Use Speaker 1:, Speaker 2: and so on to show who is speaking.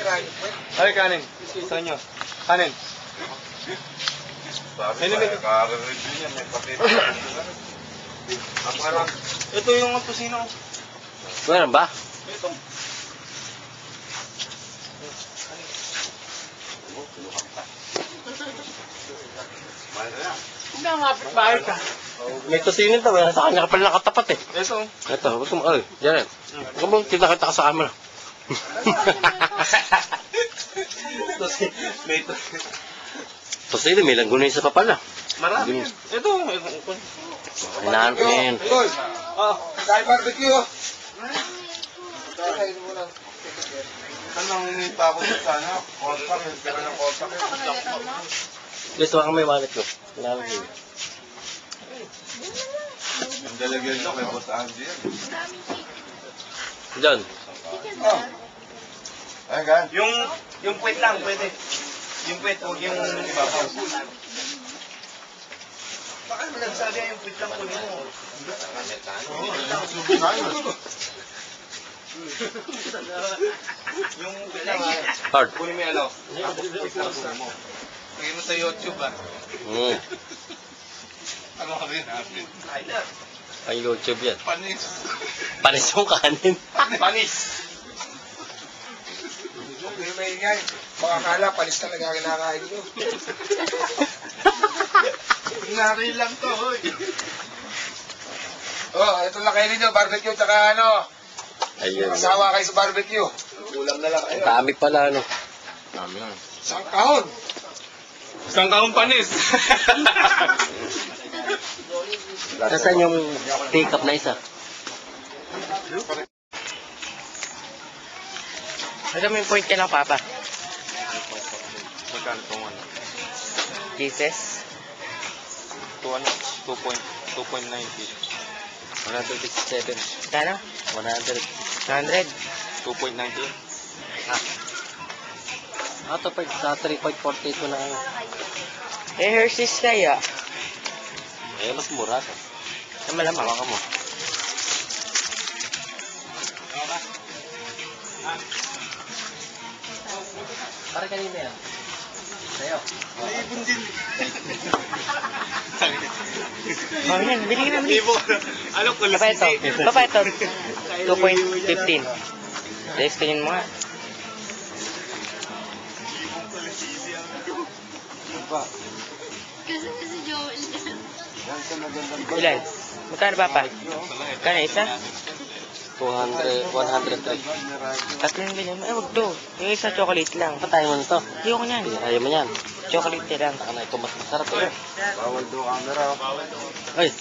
Speaker 1: Ay, kanin. Sa inyo. Kanin.
Speaker 2: Kaka-review niya, may pakita.
Speaker 1: Ito yung tusino.
Speaker 3: Meron ba?
Speaker 1: Ito.
Speaker 2: Hindi ang mapit bahay ka.
Speaker 3: May tusinin to. Sa kanya ka pala nakatapat eh.
Speaker 1: Ito.
Speaker 3: Ito, huwag kong ay, Jared. Huwag mo, kita-kita ka sa camera. Tusinin, may langgunay sa kapal na.
Speaker 1: Marami. Ito.
Speaker 3: Hinahan ko yan.
Speaker 2: Kahit barbecue. Anong hindi pa ako sa sana? Kontak, hindi ka ng kontak.
Speaker 3: Guys, baka may wallet ko. Hinahan ko yun.
Speaker 2: Ang dalagyan nyo kay Boss Andy yan.
Speaker 3: John.
Speaker 2: Ay, gan.
Speaker 1: Yung puwet lang, pwede. Yung puwet, huwag yung ibabaw. Baka naman nagsabi yung puwet lang kunin mo. Yung puwet lang,
Speaker 3: Hard.
Speaker 1: kunin mo yung ano. Puwet lang kunin mo. Lagay mo sa YouTube Ano ka rin natin? Ay na.
Speaker 3: Ang YouTube yan.
Speaker 1: Panis.
Speaker 3: Panis yung kanin.
Speaker 1: Panis.
Speaker 2: Hindi maingay. Baka akala, palis talaga kinakain nyo.
Speaker 1: Nari lang to, hoy.
Speaker 2: Oh, ito lang kayo ninyo, barbecue, tsaka ano.
Speaker 3: Ayun.
Speaker 2: Masawa kayo sa barbecue.
Speaker 1: Ulam na lang kayo.
Speaker 3: Dami pala, ano.
Speaker 2: Isang kahon.
Speaker 1: Isang kaong panis.
Speaker 3: Nasaan yung take-up na isa?
Speaker 4: Alam mo yung point ka lang, Papa?
Speaker 1: Magkano itong ano?
Speaker 4: Jesus?
Speaker 1: 2.90.
Speaker 3: 157.
Speaker 4: Kano?
Speaker 3: 100.
Speaker 4: 100?
Speaker 1: 2.90.
Speaker 3: Ito pa sa 3.48 ko na ano.
Speaker 4: Eh, Hershey's kaya.
Speaker 3: Eh, mas mura to.
Speaker 4: Ang malamang.
Speaker 3: Hawakan mo. Pare kanina yan. Sa'yo.
Speaker 1: Ibon din.
Speaker 4: Oh, yan. Bili ka na, bili.
Speaker 1: Ibon. Ano ko
Speaker 4: Papa ito. Papa ito. 2.15. Testingin mo nga.
Speaker 5: Kasi Joel.
Speaker 4: Ilan? Magkano, Papa? Magkano isa?
Speaker 3: 103.
Speaker 4: Tatlo yung bilhin mo. Eh, wag do. Yung isa chocolate lang.
Speaker 3: Patay mo na to.
Speaker 4: Ayoko niyan.
Speaker 3: Ayaw mo yan.
Speaker 4: Chocolate lang.
Speaker 3: Saka na ito mas masarap eh.
Speaker 2: Bawal do camera.
Speaker 3: Ay,